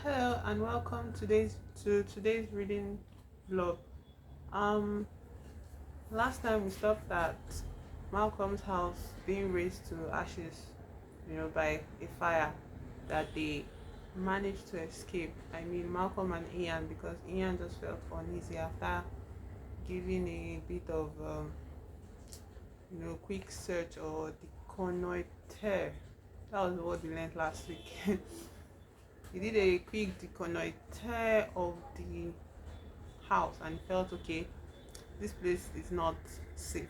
Hello and welcome to today's reading vlog. Um, Last time we stopped at Malcolm's house being raised to ashes, by a fire that they managed to escape. I mean, Malcolm and Ian, because Ian just felt uneasy after giving a bit of quick search or deconnoiter. That was what we learned last week. He did a quick deconnoiter of the house and felt okay, this place is not safe.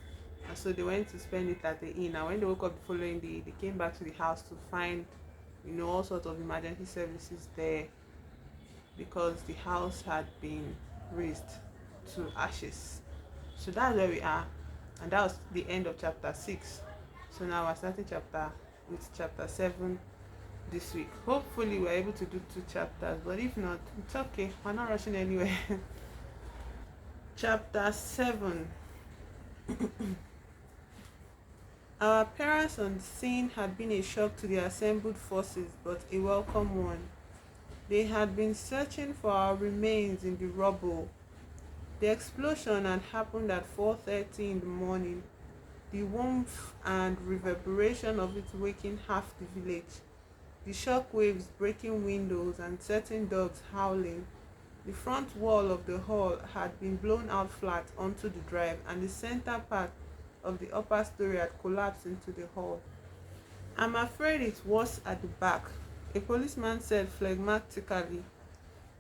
And so they went to spend it at the inn. And when they woke up the following day, they came back to the house to find, all sorts of emergency services there because the house had been razed to ashes. So that's where we are. And that was the end of chapter 6. So now we're starting chapter 7 this week. Hopefully we're able to do 2 chapters, but if not, it's okay. We're not rushing anywhere. Chapter 7. Our appearance on the scene had been a shock to the assembled forces, but a welcome one. They had been searching for our remains in the rubble. The explosion had happened at 4:30 in the morning, the warmth and reverberation of it waking half the village, the shock waves breaking windows and setting dogs howling. The front wall of the hall had been blown out flat onto the drive, and the center part of the upper story had collapsed into the hall. "I'm afraid it's worse at the back," a policeman said phlegmatically.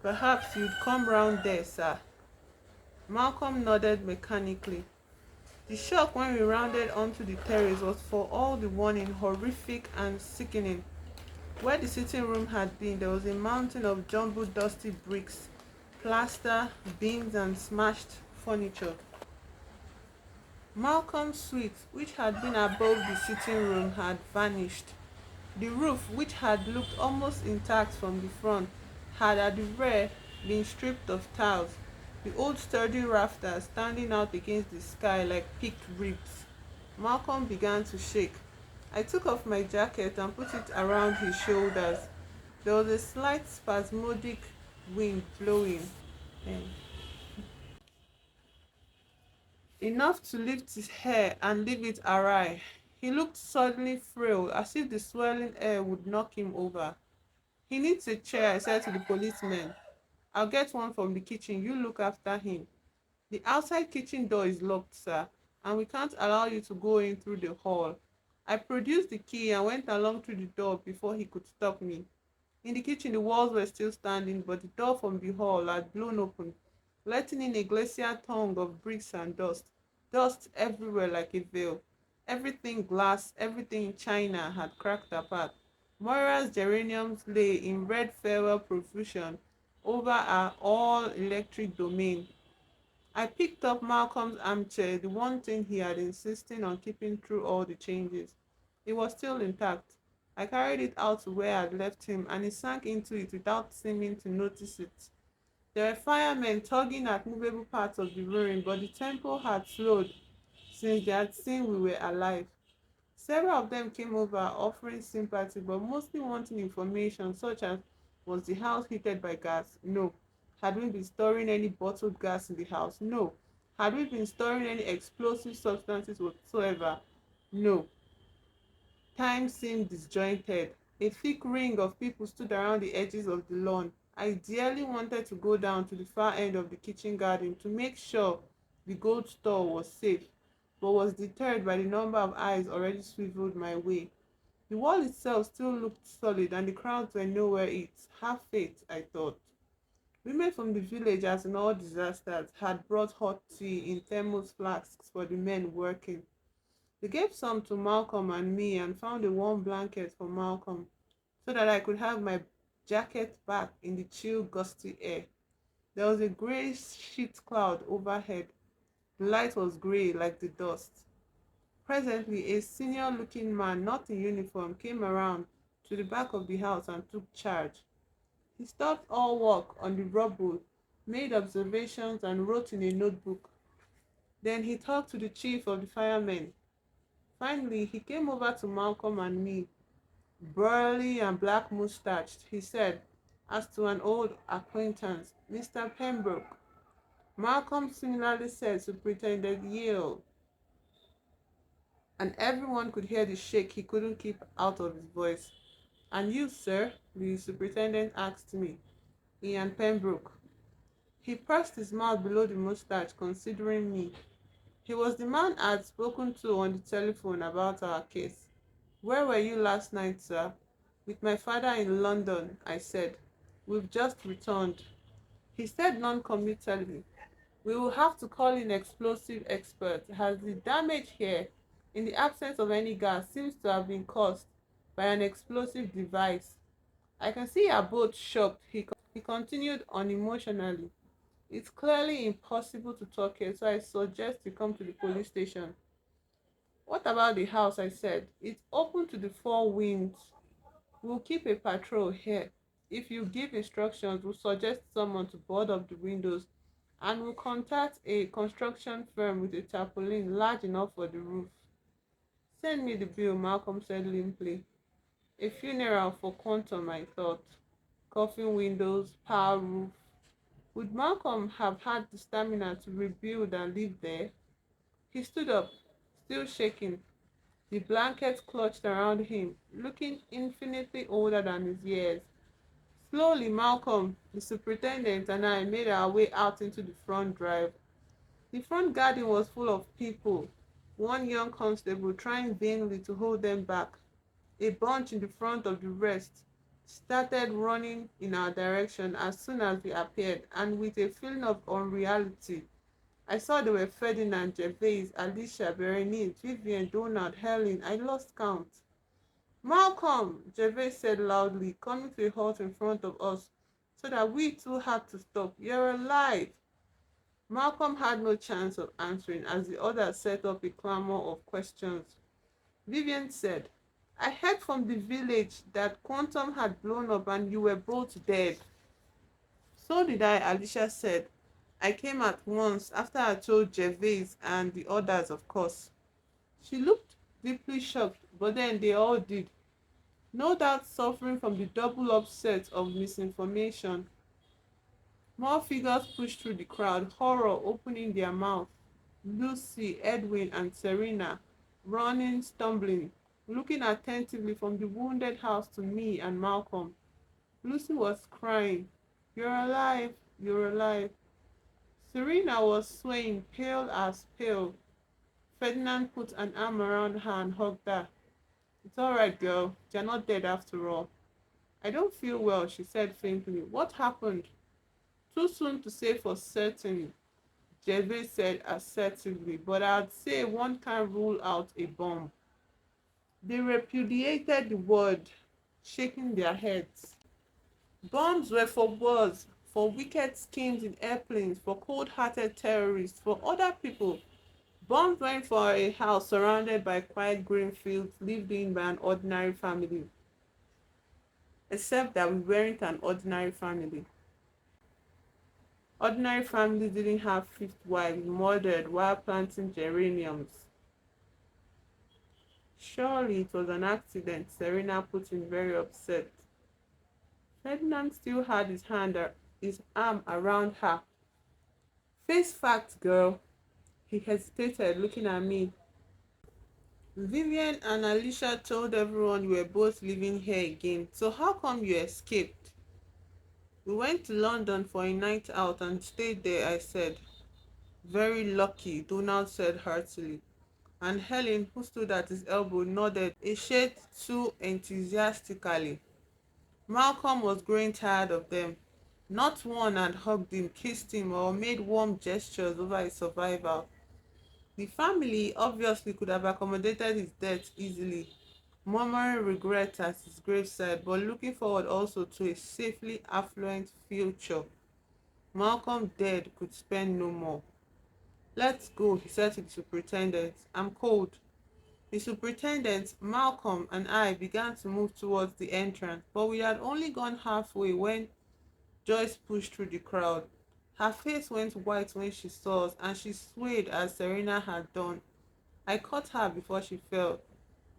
"Perhaps you'd come round there, sir." Malcolm nodded mechanically. The shock when we rounded onto the terrace was for all the warning horrific and sickening. Where the sitting room had been, there was a mountain of jumbled dusty bricks, plaster, beams and smashed furniture. Malcolm's suite, which had been above the sitting room, had vanished. The roof, which had looked almost intact from the front, had at the rear been stripped of tiles, the old sturdy rafters standing out against the sky like picked ribs. Malcolm began to shake. I took off my jacket and put it around his shoulders. There was a slight spasmodic wind blowing, enough to lift his hair and leave it awry. He looked suddenly frail, as if the swirling air would knock him over. "He needs a chair," I said to the policeman. "I'll get one from the kitchen. You look after him." "The outside kitchen door is locked, sir, and we can't allow you to go in through the hall." I produced the key and went along through the door before he could stop me. In the kitchen, the walls were still standing, but the door from the hall had blown open, letting in a glacial tongue of bricks and dust. Dust everywhere like a veil. Everything glass, everything china had cracked apart. Moira's geraniums lay in red farewell profusion over our all-electric domain. I picked up Malcolm's armchair, the one thing he had insisted on keeping through all the changes. It was still intact. I carried it out to where I had left him, and he sank into it without seeming to notice it. There were firemen tugging at movable parts of the ruin, but the tempo had slowed since they had seen we were alive. Several of them came over offering sympathy, but mostly wanting information such as, was the house heated by gas? No. Had we been storing any bottled gas in the house? No. Had we been storing any explosive substances whatsoever? No. Time seemed disjointed. A thick ring of people stood around the edges of the lawn. I dearly wanted to go down to the far end of the kitchen garden to make sure the gold store was safe, but was deterred by the number of eyes already swiveled my way. The wall itself still looked solid, and the crowds were nowhere it. Have faith, I thought. Women from the village, as in all disasters, had brought hot tea in thermos flasks for the men working. They gave some to Malcolm and me and found a warm blanket for Malcolm so that I could have my jacket back in the chill, gusty air. There was a grey sheet cloud overhead. The light was grey like the dust. Presently, a senior-looking man, not in uniform, came around to the back of the house and took charge. He stopped all work on the rubble, made observations, and wrote in a notebook. Then he talked to the chief of the firemen. Finally, he came over to Malcolm and me. Burly and black-moustached, he said, as to an old acquaintance, Mr. Pembroke. Malcolm similarly said Superintendent Yale, and everyone could hear the shake he couldn't keep out of his voice. And you, sir? The superintendent asked me. Ian Pembroke. He pursed his mouth below the mustache, considering me. He was the man I had spoken to on the telephone about our case. Where were you last night, sir? With my father in London, I said. We've just returned. He said non-committally. We will have to call in explosive experts, as the damage here, in the absence of any gas, seems to have been caused by an explosive device. I can see you are both shocked, he continued unemotionally. It's clearly impossible to talk here, so I suggest you come to the police station. What about the house? I said. It's open to the four winds. We'll keep a patrol here. If you give instructions, we'll suggest someone to board up the windows and we'll contact a construction firm with a tarpaulin large enough for the roof. Send me the bill, Malcolm said limply. A funeral for Quantum, I thought. Coffin windows, power roof. Would Malcolm have had the stamina to rebuild and live there? He stood up, still shaking, the blankets clutched around him, looking infinitely older than his years. Slowly, Malcolm, the superintendent, and I made our way out into the front drive. The front garden was full of people, one young constable trying vainly to hold them back. A bunch in the front of the rest started running in our direction as soon as we appeared, and with a feeling of unreality, I saw they were Ferdinand, Gervais, Alicia, Berenice, Vivian, Donald, Helen. I lost count. Malcolm, Gervais said loudly, coming to a halt in front of us so that we too had to stop. You're alive. Malcolm had no chance of answering as the others set up a clamor of questions. Vivian said, I heard from the village that Quantum had blown up and you were both dead. So did I, Alicia said. I came at once after I told Gervais and the others, of course. She looked deeply shocked, but then they all did, no doubt suffering from the double upset of misinformation. More figures pushed through the crowd, horror opening their mouths. Lucy, Edwin, and Serena, running, stumbling, looking attentively from the wounded house to me and Malcolm. Lucy was crying, You're alive, you're alive. Serena was swaying, pale as pale. Ferdinand put an arm around her and hugged her. It's all right, girl. You're not dead after all. I don't feel well, she said faintly. What happened? Too soon to say for certain, Gervais said assertively, but I'd say one can't rule out a bomb. They repudiated the word, shaking their heads. Bombs were for wars, for wicked schemes in airplanes, for cold-hearted terrorists, for other people. Bombs went for a house surrounded by quiet green fields lived in by an ordinary family. Except that we weren't an ordinary family. Ordinary families didn't have fifth wives murdered while planting geraniums. Surely it was an accident, Serena put in, very upset. Ferdinand still had his arm around her. Face facts, girl. He hesitated, looking at me. Vivian and Alicia told everyone you were both living here again, so how come you escaped? We went to London for a night out and stayed there, I said. Very lucky, Donald said heartily, and Helen, who stood at his elbow, nodded a shade too enthusiastically. Malcolm was growing tired of them. Not one had hugged him, kissed him, or made warm gestures over his survival. The family obviously could have accommodated his death easily, murmuring regret at his graveside, but looking forward also to a safely affluent future. Malcolm dead could spend no more. Let's go, he said to the superintendent. I'm cold. The superintendent, Malcolm, and I began to move towards the entrance, but we had only gone halfway when Joyce pushed through the crowd. Her face went white when she saw us, and she swayed as Serena had done. I caught her before she fell.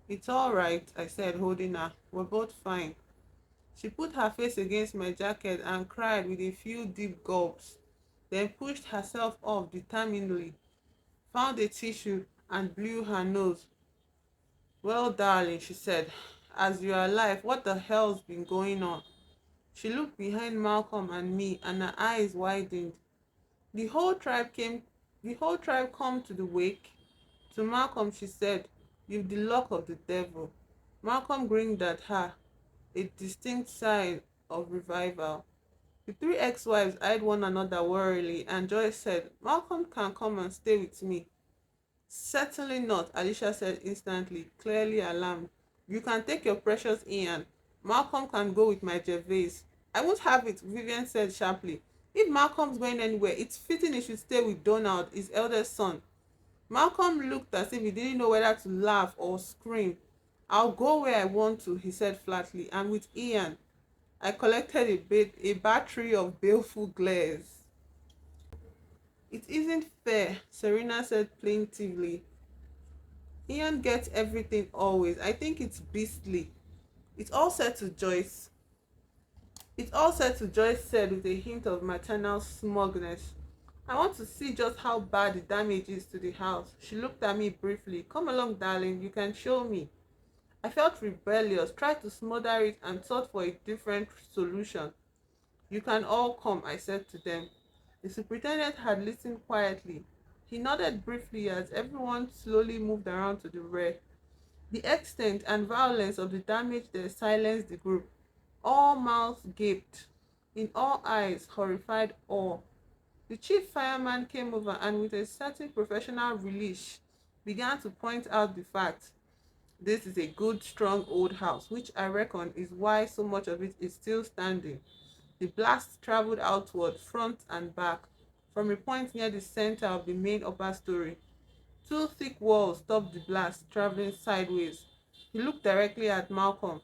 It's all right, I said, holding her. We're both fine. She put her face against my jacket and cried with a few deep gulps, then pushed herself off determinedly, found a tissue, and blew her nose. Well, darling, she said, as you are alive, what the hell's been going on? She looked behind Malcolm and me, and her eyes widened. The whole tribe came, the whole tribe come to the wake. To Malcolm, she said, you've the luck of the devil. Malcolm grinned at her, a distinct sign of revival. The three ex-wives eyed one another warily, and Joyce said, Malcolm can come and stay with me. Certainly not, Alicia said instantly, clearly alarmed. You can take your precious Ian. Malcolm can go with my Gervais. I won't have it, Vivian said sharply. If Malcolm's going anywhere, it's fitting he should stay with Donald, his eldest son. Malcolm looked as if he didn't know whether to laugh or scream. I'll go where I want to, he said flatly, and with Ian. I collected a battery of baleful glares. It isn't fair, Serena said plaintively. Ian gets everything always. I think it's beastly. It's all said to Joyce. It's all said to Joyce said with a hint of maternal smugness. I want to see just how bad the damage is to the house. She looked at me briefly. Come along, darling, you can show me. I felt rebellious, tried to smother it and sought for a different solution. You can all come, I said to them. The superintendent had listened quietly. He nodded briefly as everyone slowly moved around to the rear. The extent and violence of the damage there silenced the group. All mouths gaped. In all eyes, horrified awe. The chief fireman came over and with a certain professional relish began to point out the fact. This is a good, strong old house, which I reckon is why so much of it is still standing. The blast traveled outward, front and back, from a point near the center of the main upper story. Two thick walls stopped the blast traveling sideways. He looked directly at Malcolm.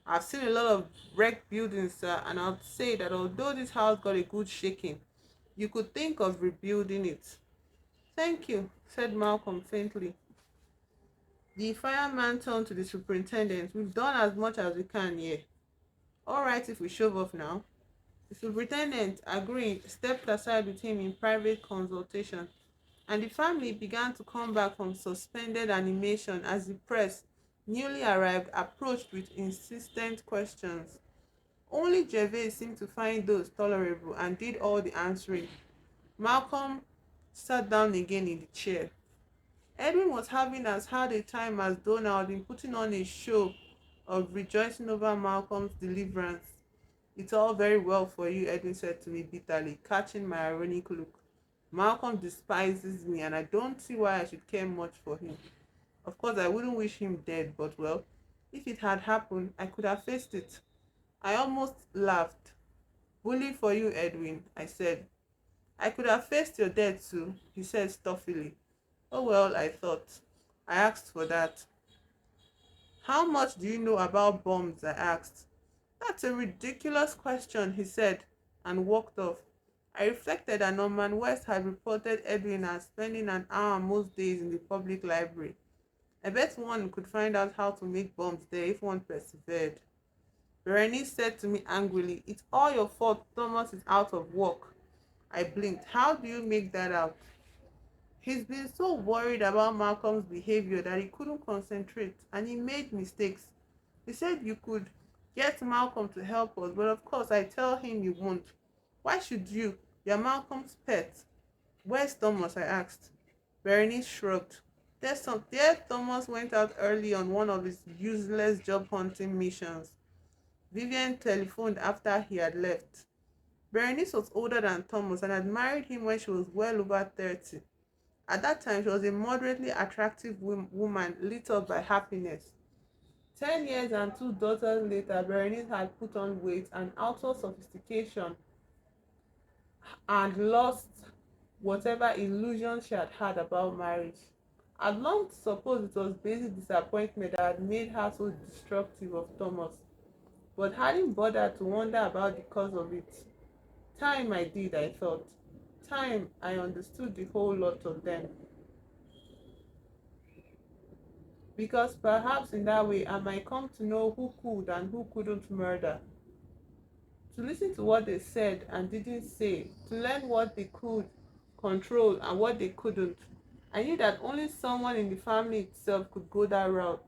I've seen a lot of wrecked buildings, sir, and I'd say that although this house got a good shaking, you could think of rebuilding it. Thank you, said Malcolm faintly. The fireman turned to the superintendent. We've done as much as we can here. All right, if we shove off now. The superintendent, agreeing, stepped aside with him in private consultation, and the family began to come back from suspended animation as the press, newly arrived, approached with insistent questions. Only Gervais seemed to find those tolerable and did all the answering. Malcolm sat down again in the chair. Edwin was having as hard a time as Donald in putting on a show of rejoicing over Malcolm's deliverance. It's all very well for you, Edwin said to me bitterly, catching my ironic look. Malcolm despises me and I don't see why I should care much for him. Of course, I wouldn't wish him dead, but well, if it had happened, I could have faced it. I almost laughed. Bully for you, Edwin, I said. I could have faced your death too, he said stuffily. Oh well, I thought. I asked for that. How much do you know about bombs? I asked. That's a ridiculous question, he said, and walked off. I reflected that Norman West had reported Edwin as spending an hour most days in the public library. I bet one could find out how to make bombs there if one persevered. Berenice said to me angrily, it's all your fault Thomas is out of work. I blinked. How do you make that out? He's been so worried about Malcolm's behavior that he couldn't concentrate and he made mistakes. He said you could get Malcolm to help us, but of course I tell him you won't. Why should you? You're Malcolm's pet. Where's Thomas? I asked. Berenice shrugged. Dear Thomas went out early on one of his useless job hunting missions. Vivian telephoned after he had left. Berenice was older than Thomas and had married him when she was well over 30. At that time, she was a moderately attractive woman lit up by happiness. 10 years and two daughters later, Berenice had put on weight and outer sophistication and lost whatever illusion she had had about marriage. I'd long to suppose it was basic disappointment that had made her so destructive of Thomas, but hadn't bothered to wonder about the cause of it. Time I did, I thought. Time I understood the whole lot of them. Because perhaps in that way I might come to know who could and who couldn't murder. to listen to what they said and didn't say, to learn what they could control and what they couldn't. I knew that only someone in the family itself could go that route.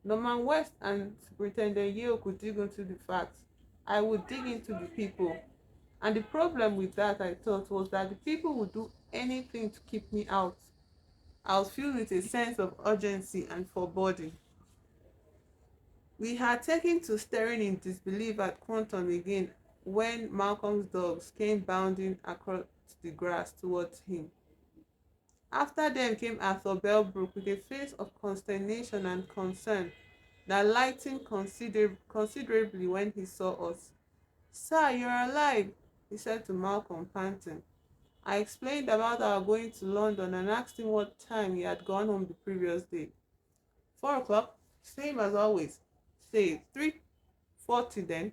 Norman West and Superintendent Yale could dig into the facts. I would dig into the people. And the problem with that, I thought, was that the people would do anything to keep me out. I was filled with a sense of urgency and foreboding. We had taken to staring in disbelief at Quantum again when Malcolm's dogs came bounding across the grass towards him. After them came Arthur Pembroke with a face of consternation and concern that lightened considerably when he saw us. "Sir, you're alive," he said to Malcolm, panting. I explained about our going to London and asked him what time he had gone home the previous day. 4 o'clock, same as always. Say 3:40 then.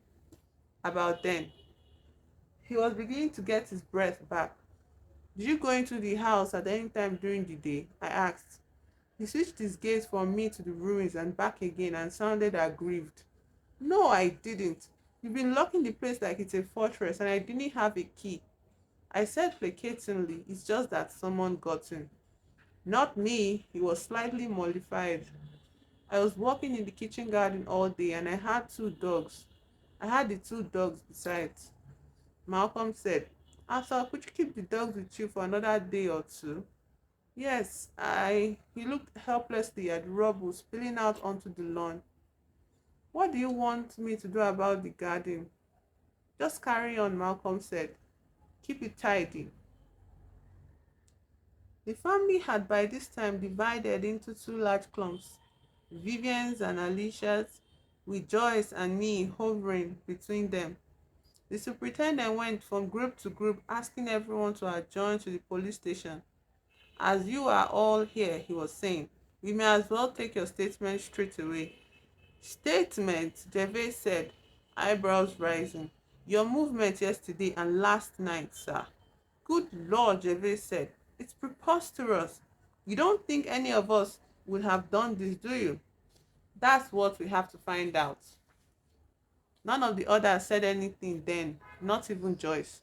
About then. He was beginning to get his breath back. "Did you go into the house at any time during the day?" I asked. He switched his gaze from me to the ruins and back again and sounded aggrieved. "No, I didn't. You've been locking the place like it's a fortress and I didn't have a key." I said placatingly, "It's just that someone got in." "Not me." He was slightly mollified. "I was working in the kitchen garden all day and I had two dogs. I had the two dogs besides." Malcolm said, "Arthur, could you keep the dogs with you for another day or two?" "Yes, I." He looked helplessly at the rubble spilling out onto the lawn. "What do you want me to do about the garden?" "Just carry on," Malcolm said. "Keep it tidy." The family had by this time divided into two large clumps, Vivian's and Alicia's, with Joyce and me hovering between them. The superintendent went from group to group asking everyone to adjourn to the police station. "As you are all here," he was saying, "we may as well take your statement straight away." "Statement?" Gervais said, eyebrows rising. "Your movement yesterday and last night, sir." "Good Lord," Gervais said, "it's preposterous. You don't think any of us would have done this, do you?" "That's what we have to find out." None of the others said anything then, not even Joyce.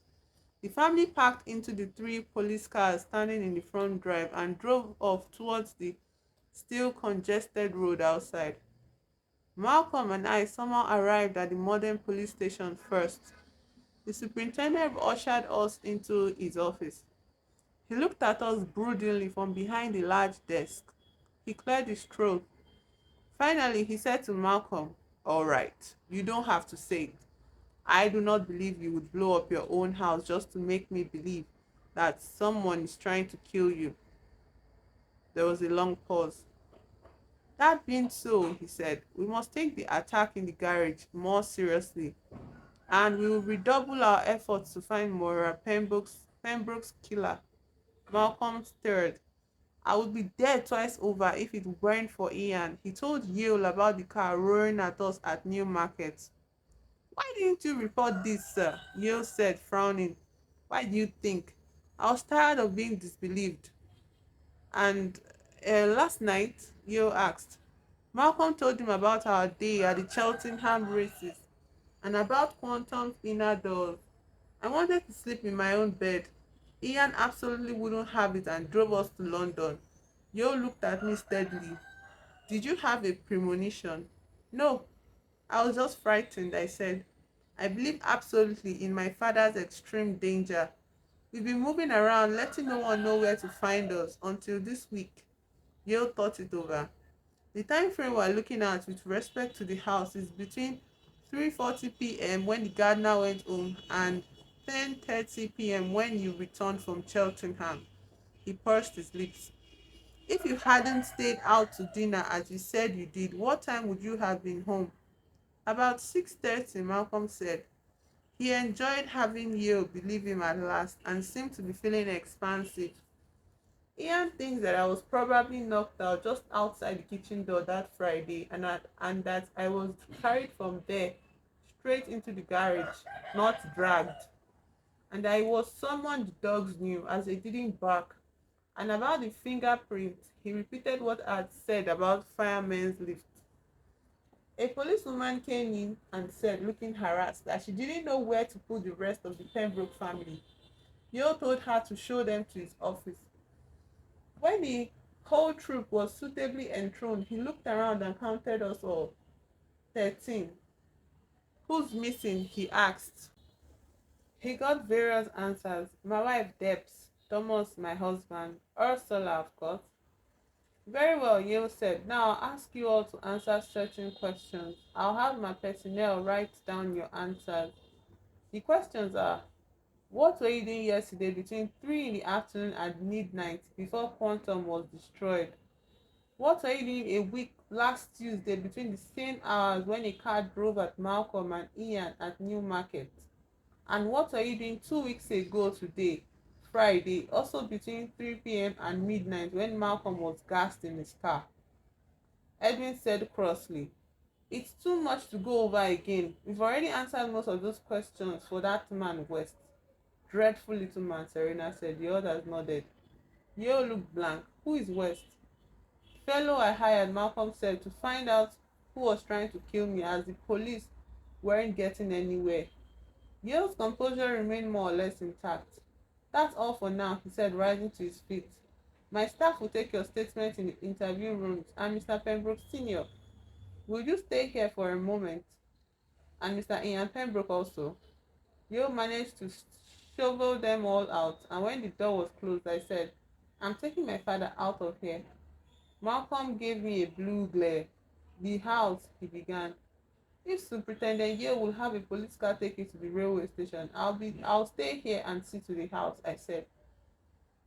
The family packed into the three police cars standing in the front drive and drove off towards the still congested road outside. Malcolm and I somehow arrived at the modern police station first. The superintendent ushered us into his office. He looked at us broodingly from behind a large desk. He cleared his throat. Finally, he said to Malcolm, "All right, you don't have to say it. I do not believe you would blow up your own house just to make me believe that someone is trying to kill you." There was a long pause. "That being so," he said, "we must take the attack in the garage more seriously, and we will redouble our efforts to find Pembroke's killer." Malcolm stirred. "I would be dead twice over if it weren't for Ian. He told Yale about the car roaring at us at Newmarket." "Why didn't you report this, sir?" Yale said, frowning. "Why do you think? I was tired of being disbelieved." And last night, Yale asked. Malcolm told him about our day at the Cheltenham races and about Quantum's inner doors. I wanted to sleep in my own bed. Ian absolutely wouldn't have it and drove us to London. Yo looked at me steadily. "Did you have a premonition?" "No, I was just frightened," I said. "I believe absolutely in my father's extreme danger. We've been moving around, letting no one know where to find us until this week." Yale thought it over. "The time frame we're looking at with respect to the house is between 3:40 p.m. when the gardener went home and 10:30 p.m. when you returned from Cheltenham." He pursed his lips. "If you hadn't stayed out to dinner as you said you did, what time would you have been home?" "About 6:30, Malcolm said. He enjoyed having Yale believe him at last and seemed to be feeling expansive. "Ian thinks that I was probably knocked out just outside the kitchen door that Friday and that I was carried from there straight into the garage, not dragged. And I was someone the dogs knew as they didn't bark. And about the fingerprint, he repeated what I had said about fireman's lift." A policewoman came in and said, looking harassed, that she didn't know where to put the rest of the Pembroke family. Yo told her to show them to his office. When the whole troop was suitably enthroned, he looked around and counted us all. 13. Who's missing? He asked. He got various answers. My wife Debs, Thomas my husband, Ursula of course. Very well, Yale said. Now I'll ask you all to answer certain questions. I'll have my personnel write down your answers. The questions are: what were you doing yesterday between 3 in the afternoon and midnight before Quantum was destroyed? What were you doing a week last Tuesday between the same hours when a car drove at Malcolm and Ian at Newmarket? And what were you doing 2 weeks ago today, Friday, also between 3 p.m. and midnight when Malcolm was gassed in his car? Edwin said crossly. It's too much to go over again. We've already answered most of those questions for that man West. Dreadful little man, Serena said. The others nodded. Yeo looked blank. Who is West? Fellow I hired, Malcolm said, to find out who was trying to kill me, as the police weren't getting anywhere. Yeo's composure remained more or less intact. That's all for now, he said, rising to his feet. My staff will take your statement in the interview rooms, and Mr. Pembroke Sr., will you stay here for a moment? And Mr. Ian Pembroke also. Yeo managed to shovel them all out, and when the door was closed, I said, I'm taking my father out of here. Malcolm gave me a blue glare. The house, he began. If Superintendent Yeo will have a police car take you to the railway station, I'll stay here and see to the house, I said.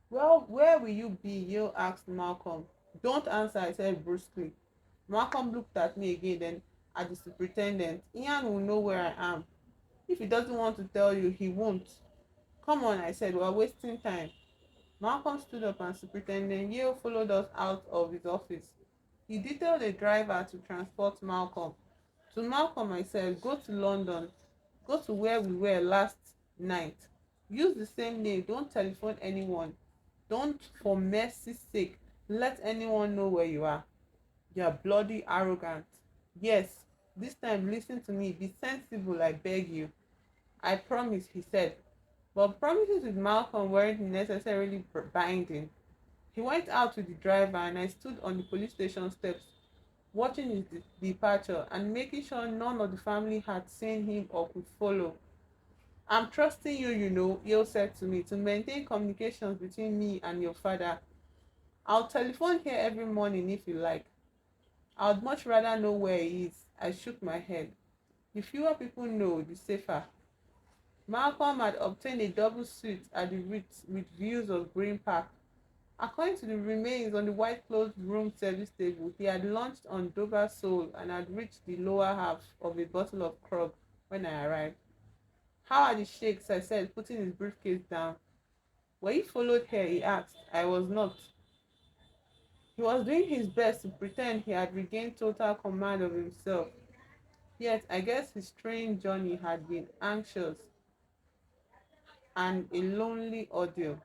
Well, where will you be? Yeo asked Malcolm. Don't answer, I said brusquely. Malcolm looked at me again, then at the superintendent. Ian will know where I am. If he doesn't want to tell you, he won't. Come on, I said, we're wasting time. Malcolm stood up and Superintendent Yeo followed us out of his office. He detailed a driver to transport Malcolm. To Malcolm, I said, go to London. Go to where we were last night. Use the same name. Don't telephone anyone. Don't, for mercy's sake, let anyone know where you are. You're bloody arrogant. Yes, this time listen to me. Be sensible, I beg you. I promise, he said. But promises with Malcolm weren't necessarily binding. He went out with the driver and I stood on the police station steps, watching his departure and making sure none of the family had seen him or could follow. I'm trusting you, Yale said to me, to maintain communications between me and your father. I'll telephone here every morning if you like. I'd much rather know where he is. I shook my head. The fewer people know, the safer. Malcolm had obtained a double suite at the Ritz with views of Green Park. According to the remains on the white closed room service table, he had lunched on Dover sole and had reached the lower half of a bottle of Krug when I arrived. How are the shakes? I said, putting his briefcase down. Were you followed here? He asked. I was not. He was doing his best to pretend he had regained total command of himself. Yet, I guess his strange journey had been anxious and a lonely ordeal.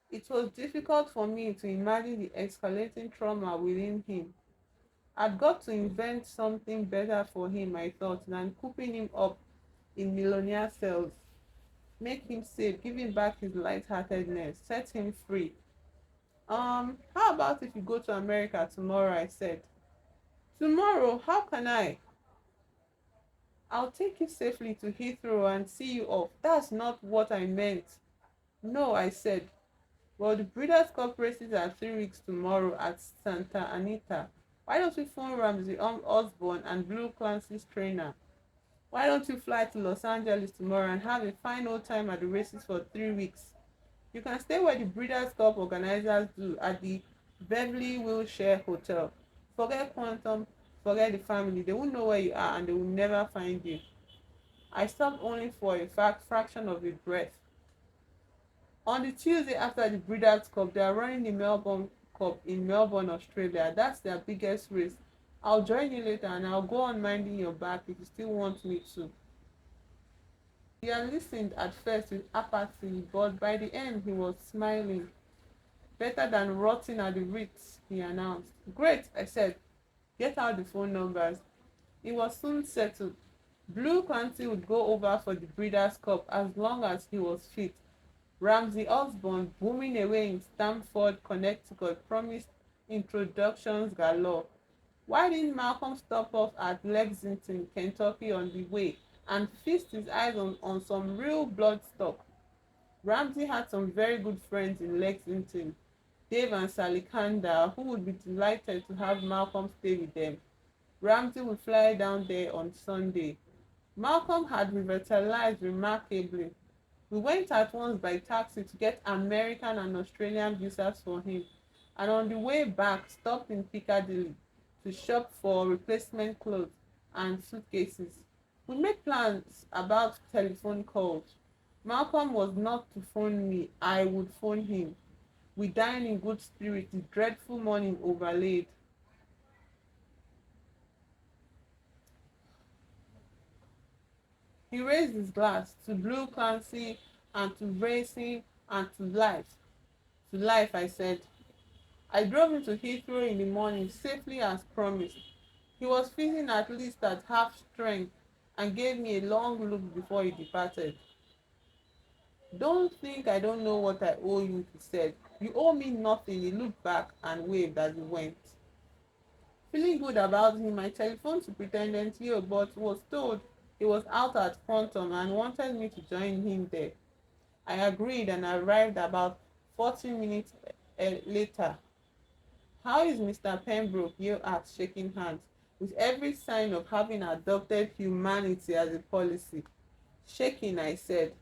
It was difficult for me to imagine the escalating trauma within him. I'd got to invent something better for him, I thought, than cooping him up in millionaire cells. Make him safe, give him back his lightheartedness, set him free. How about if you go to America tomorrow? I said. Tomorrow? How can I? I'll take you safely to Heathrow and see you off. That's not what I meant. No, I said. Well, the Breeders' Cup races are 3 weeks tomorrow at Santa Anita. Why don't we phone Ramsey Osborne and Blue Clancy's trainer? Why don't you fly to Los Angeles tomorrow and have a fine old time at the races for 3 weeks? You can stay where the Breeders' Cup organizers do at the Beverly Wilshire Hotel. Forget Quantum, forget the family. They won't know where you are and they will never find you. I stopped only for a fraction of a breath. On the Tuesday after the Breeders' Cup, they are running the Melbourne Cup in Melbourne, Australia. That's their biggest race. I'll join you later and I'll go on minding your back if you still want me to. He had listened at first with apathy, but by the end he was smiling. Better than rotting at the Ritz, he announced. Great, I said. get out the phone numbers. It was soon settled. Blue Clancy would go over for the Breeders' Cup as long as he was fit. Ramsey Osborne, booming away in Stamford, Connecticut, promised introductions galore. Why didn't Malcolm stop off at Lexington, Kentucky on the way and feast his eyes on some real blood stock? Ramsey had some very good friends in Lexington, Dave and Sally Kanda, who would be delighted to have Malcolm stay with them. Ramsey would fly down there on Sunday. Malcolm had revitalized remarkably. We went at once by taxi to get American and Australian visas for him, and on the way back stopped in Piccadilly to shop for replacement clothes and suitcases. We made plans about telephone calls. Malcolm was not to phone me, I would phone him. We dined in good spirits, the dreadful morning overlaid. He raised his glass to Blue Clancy and to racing and to life. To life, I said. I drove into Heathrow in the morning safely as promised. He was feeling at least at half strength and gave me a long look before he departed. Don't think I don't know what I owe you, he said. You owe me nothing. He looked back and waved as he went. Feeling good about him, I telephoned to Pretendent Yo, but was told he was out at Quantum and wanted me to join him there. I agreed and arrived about 40 minutes later. How is Mr. Pembroke? Yo asked, shaking hands, with every sign of having adopted humanity as a policy. Shaking, I said.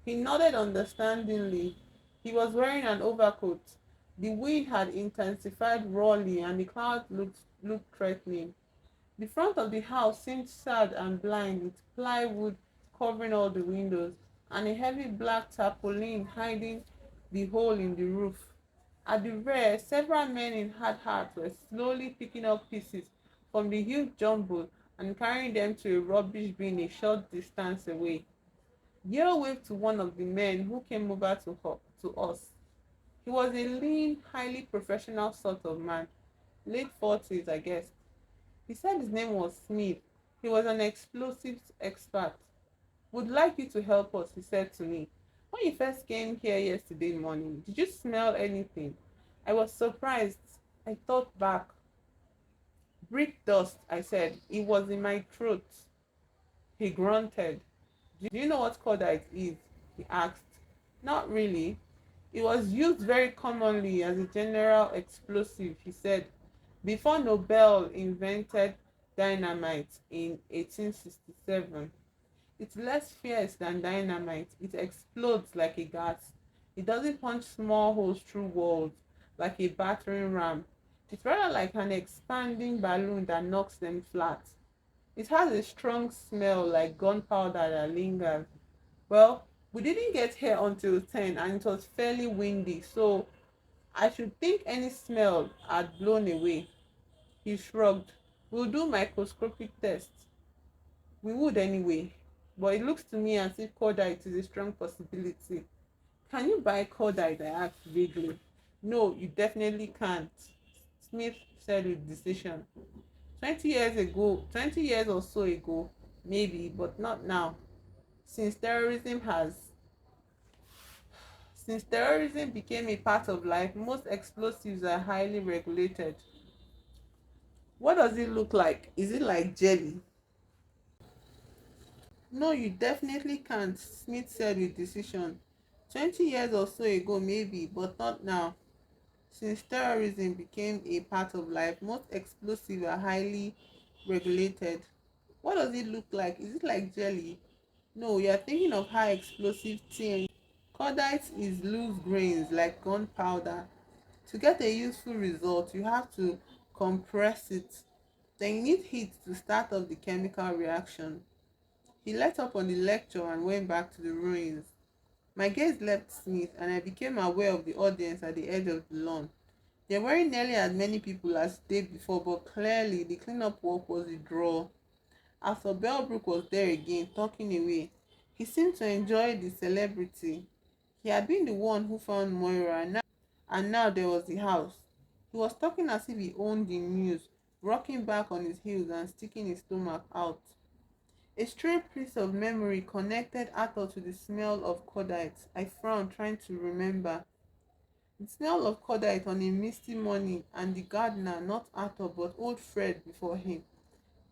He nodded understandingly. He was wearing an overcoat. The wind had intensified rawly and the clouds looked threatening. The front of the house seemed sad and blind, with plywood covering all the windows and a heavy black tarpaulin hiding the hole in the roof. At the rear, several men in hard hats were slowly picking up pieces from the huge jumble and carrying them to a rubbish bin a short distance away. Yale waved to one of the men who came over to us. He was a lean, highly professional sort of man, late 40s, I guess. He said his name was Smith. He was an explosives expert. Would like you to help us, he said to me. When you first came here yesterday morning, did you smell anything? I was surprised. I thought back. Brick dust, I said. It was in my throat. He grunted. Do you know what cordite is? He asked. Not really. It was used very commonly as a general explosive, he said, before Nobel invented dynamite in 1867. It's less fierce than dynamite. It explodes like a gas. It doesn't punch small holes through walls like a battering ram. It's rather like an expanding balloon that knocks them flat. It has a strong smell like gunpowder that lingers. Well, we didn't get here until 10 and it was fairly windy, so I should think any smell had blown away. He shrugged. We'll do microscopic tests. We would anyway. But it looks to me as if cordite is a strong possibility. Can you buy cordite? I asked vaguely. No, you definitely can't, Smith said with decision. 20 years ago, 20 years or so ago, maybe, but not now. Since terrorism has since terrorism became a part of life, most explosives are highly regulated. What does it look like? Is it like jelly? No, you definitely can't, Smith said with decision. 20 years or so ago, maybe, but not now. Since terrorism became a part of life, most explosives are highly regulated. What does it look like? Is it like jelly? No, you're thinking of high explosive TNT. Cordite is loose grains like gunpowder. To get a useful result, you have to compress it. Then you need heat to start off the chemical reaction. He let up on the lecture and went back to the ruins. My gaze left Smith and I became aware of the audience at the edge of the lawn. There weren't nearly as many people as the day before, but clearly the cleanup work was a draw. After Pembroke was there again, talking away. He seemed to enjoy the celebrity. He had been the one who found Moira, and now there was the house. He was talking as if he owned the news, rocking back on his heels and sticking his stomach out. A stray piece of memory connected Arthur to the smell of cordite. I frowned, trying to remember. The smell of cordite on a misty morning, and the gardener, not Arthur but old Fred before him,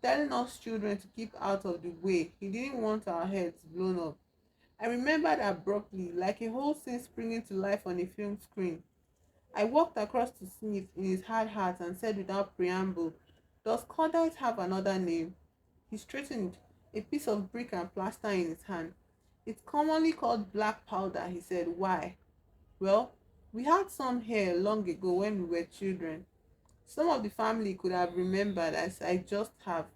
telling us children to keep out of the way. He didn't want our heads blown up. I remembered abruptly, like a whole scene springing to life on a film screen. I walked across to Smith in his hard hat and said without preamble, "Does cordite have another name?" He straightened, a piece of brick and plaster in his hand. "It's commonly called black powder," he said. "Why?" "Well, we had some here long ago when we were children." Some of the family could have remembered, as I just have.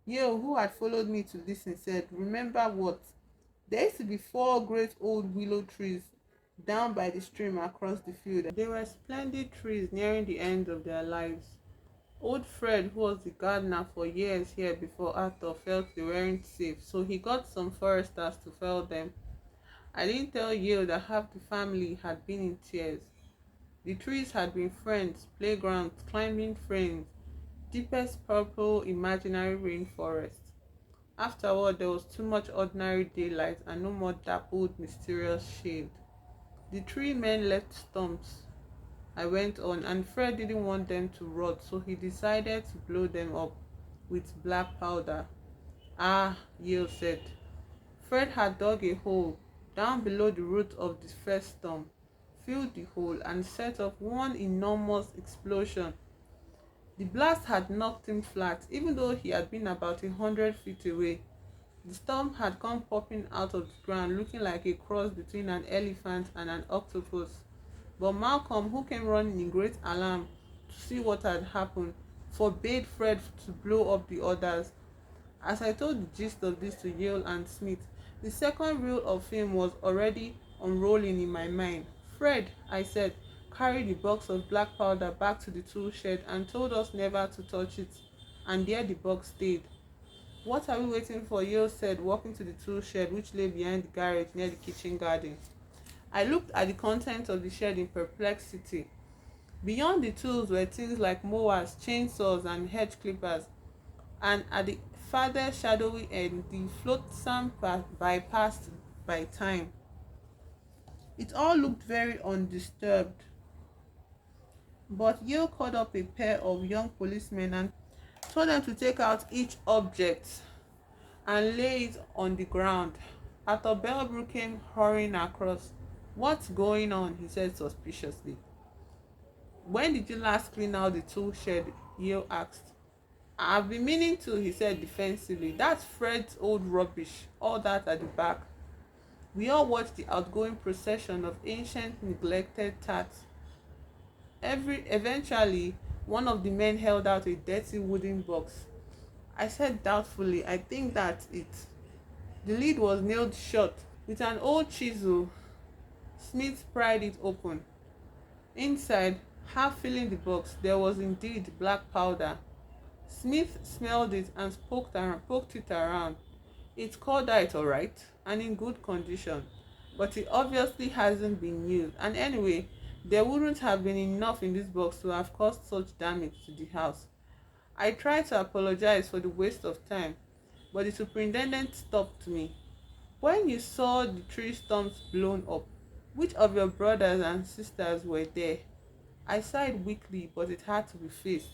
Yale, who had followed me to listen, said, "Remember what?" "There used to be four great old willow trees down by the stream across the field. They were splendid trees nearing the end of their lives. Old Fred, who was the gardener for years here before Arthur, felt they weren't safe, so he got some foresters to fell them. I didn't tell Yale that half the family had been in tears. The trees had been friends, playgrounds, climbing frames, deepest purple imaginary rainforest. Afterward, there was too much ordinary daylight and no more dappled, mysterious shade. The three men left stumps, I went on, and Fred didn't want them to rot, so he decided to blow them up with black powder. "Ah," Yale said. Fred had dug a hole down below the root of the first stump, filled the hole, and set off one enormous explosion. The blast had knocked him flat, even though he had been about 100 feet away. The stump had come popping out of the ground, looking like a cross between an elephant and an octopus. But Malcolm, who came running in great alarm to see what had happened, forbade Fred to blow up the others. As I told the gist of this to Yale and Smith, the second reel of film was already unrolling in my mind. "Fred," I said, carried the box of black powder back to the tool shed and told us never to touch it, and there the box stayed. "What are we waiting for?" Yale said, walking to the tool shed, which lay behind the garage near the kitchen garden. I looked at the contents of the shed in perplexity. Beyond the tools were things like mowers, chainsaws, and hedge clippers, and at the farther shadowy end, the flotsam bypassed by time. It all looked very undisturbed, but Yale called up a pair of young policemen and told them to take out each object and lay it on the ground. Arthur Pembroke came hurrying across. "What's going on?" he said suspiciously. "When did you last clean out the tool shed?" Yale asked. "I've been meaning to," he said defensively. "That's Fred's old rubbish, all that at the back." We all watched the outgoing procession of ancient, neglected tarts. Eventually, one of the men held out a dirty wooden box. I said doubtfully, "I think that's it." The lid was nailed shut with an old chisel. Smith pried it open. Inside, half filling the box, there was indeed black powder. Smith smelled it and poked it around. "It's cordite, all right, and in good condition, but it obviously hasn't been used. And anyway, there wouldn't have been enough in this box to have caused such damage to the house." I tried to apologize for the waste of time, but the superintendent stopped me. "When you saw the tree stumps blown up, which of your brothers and sisters were there?" I sighed weakly, but it had to be faced.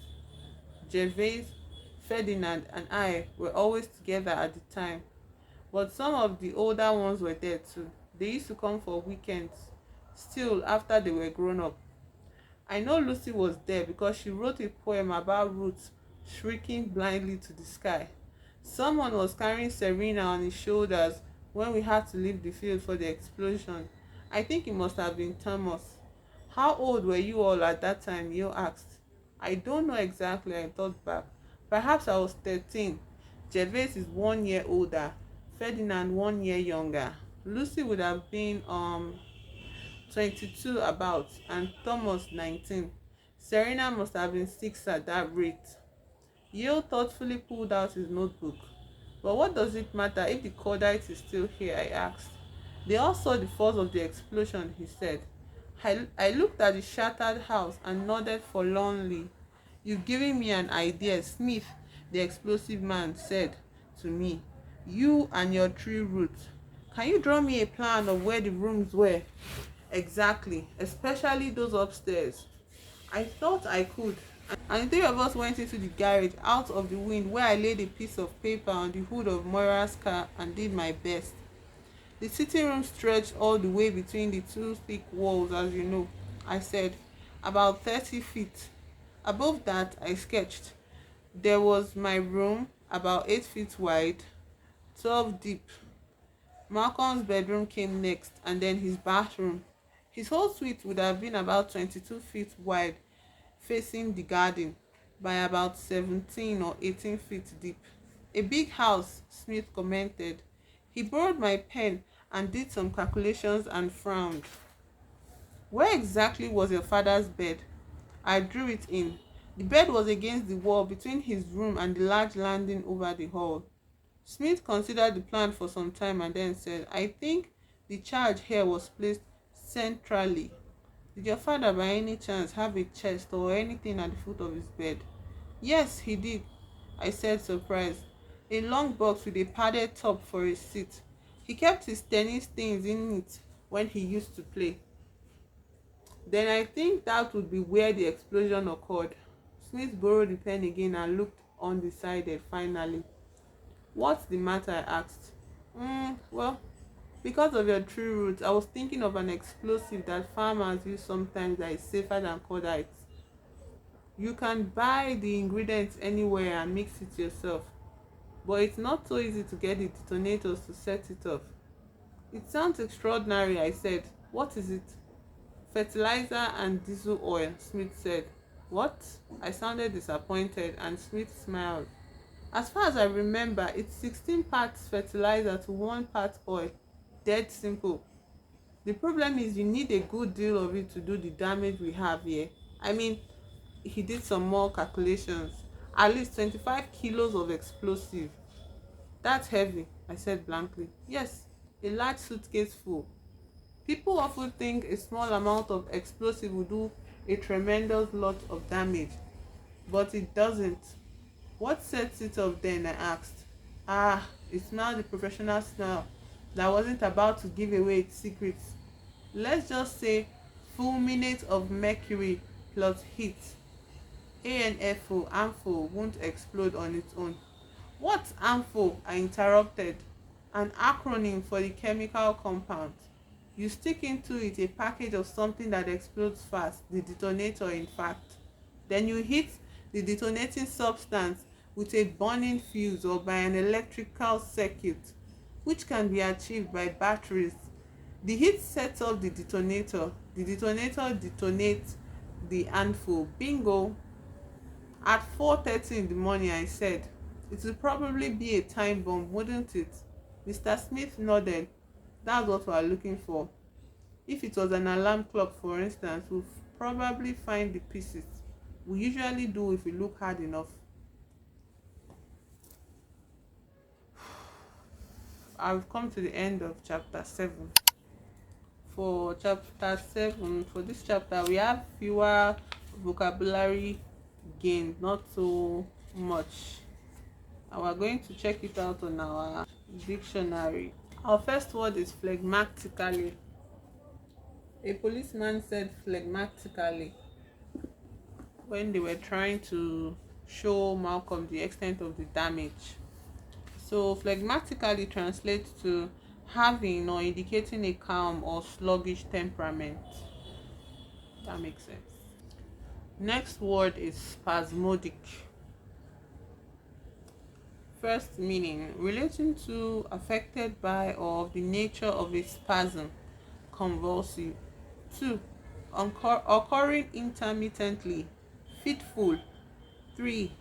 Gervais, Ferdinand, and I were always together at the time, but some of the older ones were there too. They used to come for weekends, still after they were grown up. I know Lucy was there because she wrote a poem about roots shrieking blindly to the sky. Someone was carrying Serena on his shoulders when we had to leave the field for the explosion. I think it must have been Thomas. "How old were you all at that time?" Yo asked. "I don't know exactly," I thought back. "Perhaps I was 13. Gervais is 1 year older, Ferdinand 1 year younger. Lucy would have been 22 about, and Thomas 19. Serena must have been 6 at that rate." Yale thoughtfully pulled out his notebook. "But what does it matter if the cordite is still here?" I asked. "They all saw the force of the explosion," he said. I looked at the shattered house and nodded forlornly. You've given me an idea, Smith, the explosive man said to me. You and your tree roots. Can you draw me a plan of where the rooms were? Exactly, especially those upstairs. I thought I could. And the three of us went into the garage out of the wind, where I laid a piece of paper on the hood of Moira's car and did my best. The sitting room stretched all the way between the two thick walls, as you know, I said, about 30 feet. Above that, I sketched. There was my room, about 8 feet wide, 12 deep. Malcolm's bedroom came next, and then his bathroom. His whole suite would have been about 22 feet wide, facing the garden, by about 17 or 18 feet deep. A big house, Smith commented. He borrowed my pen and did some calculations and frowned. Where exactly was your father's bed? I drew it in. The bed was against the wall between his room and the large landing over the hall. Smith considered the plan for some time and then said, I think the charge here was placed centrally. Did your father by any chance have a chest or anything at the foot of his bed? Yes, he did, I said, surprised. A long box with a padded top for a seat. He kept his tennis things in it when he used to play. Then I think that would be where the explosion occurred. Smith borrowed the pen again and looked undecided finally. What's the matter? I asked. Well, because of your tree roots, I was thinking of an explosive that farmers use sometimes that is safer than cordite. You can buy the ingredients anywhere and mix it yourself, but it's not so easy to get the detonators to set it off. It sounds extraordinary, I said. What is it? Fertilizer and diesel oil, Smith said. What? I sounded disappointed and Smith smiled. As far as I remember, it's 16 parts fertilizer to 1 part oil. Dead simple. The problem is you need a good deal of it to do the damage we have here. I mean, he did some more calculations. At least 25 kilos of explosive. That's heavy, I said blankly. Yes, a large suitcase full. People often think a small amount of explosive will do a tremendous lot of damage, but it doesn't. What sets it off then? I asked. Ah, it smiled the professional smile that wasn't about to give away its secrets. Let's just say fulminate of mercury plus heat. ANFO, ANFO, won't explode on its own. What's ANFO? I interrupted. An acronym for the chemical compound. You stick into it a package of something that explodes fast, the detonator in fact. Then you hit the detonating substance with a burning fuse or by an electrical circuit, which can be achieved by batteries. The heat sets off the detonator detonates the handful. Bingo! At 4:30 in the morning, I said. It would probably be a time bomb, wouldn't it? Mr. Smith nodded. That's what we're looking for. If it was an alarm clock, for instance, we'll probably find the pieces. We usually do if we look hard enough. I've come to the end of chapter 7. For chapter 7, for this chapter, we have fewer vocabulary gained, not so much. And we're going to check it out on our dictionary. Our first word is phlegmatically. A policeman said phlegmatically when they were trying to show Malcolm the extent of the damage. So phlegmatically translates to having or indicating a calm or sluggish temperament. That makes sense. Next word is spasmodic. First meaning, relating to, affected by, or of the nature of a spasm, convulsive. 2. Occurring intermittently, fitful. 3.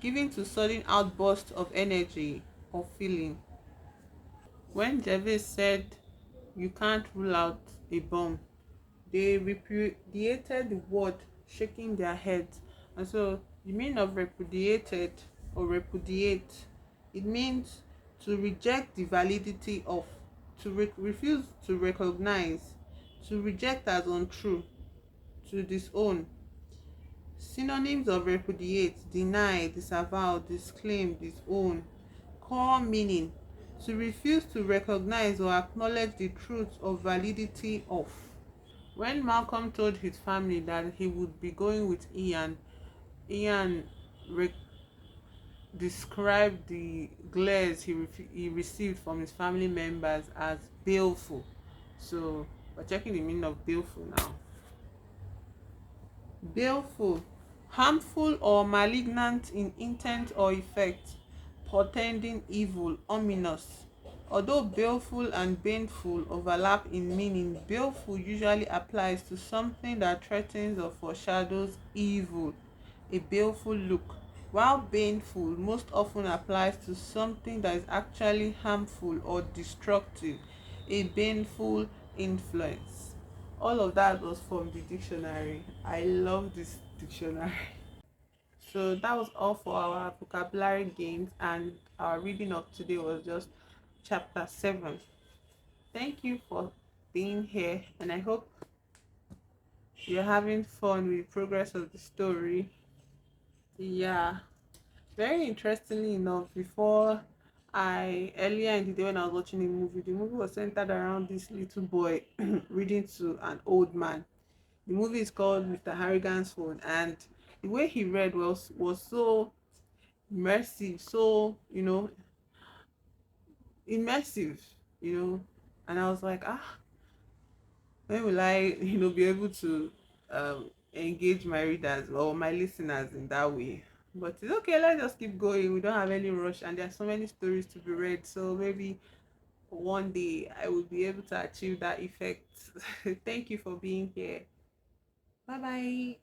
Giving to sudden outbursts of energy or feeling. When Gervais said you can't rule out a bomb, they repudiated the word, shaking their heads. And so the meaning of repudiated or repudiate, it means to reject the validity of, to refuse to recognize, to reject as untrue, to disown. Synonyms of repudiate: deny, disavow, disclaim, disown. Core meaning: to refuse to recognize or acknowledge the truth or validity of. When Malcolm told his family that he would be going with Ian, Ian re- described the glares he received from his family members as baleful. So we're checking the meaning of baleful now. Baleful: harmful or malignant in intent or effect, portending evil, ominous. Although baleful and baneful overlap in meaning, baleful usually applies to something that threatens or foreshadows evil, a baleful look, while baneful most often applies to something that is actually harmful or destructive, a baneful influence. All of that was from the dictionary. I love this dictionary. So that was all for our vocabulary games, and our reading of today was just chapter 7. Thank you for being here, and I hope you're having fun with the progress of the story. Yeah, very interestingly enough, before I earlier in the day when I was watching the movie was centered around this little boy reading to an old man. The movie is called Mr. Harrigan's Phone, and the way he read was so immersive, so immersive, you know. And I was like, when will I, be able to engage my readers or my listeners in that way? But it's okay, let's just keep going. We don't have any rush, and there are so many stories to be read. So maybe one day I will be able to achieve that effect. Thank you for being here. Bye bye.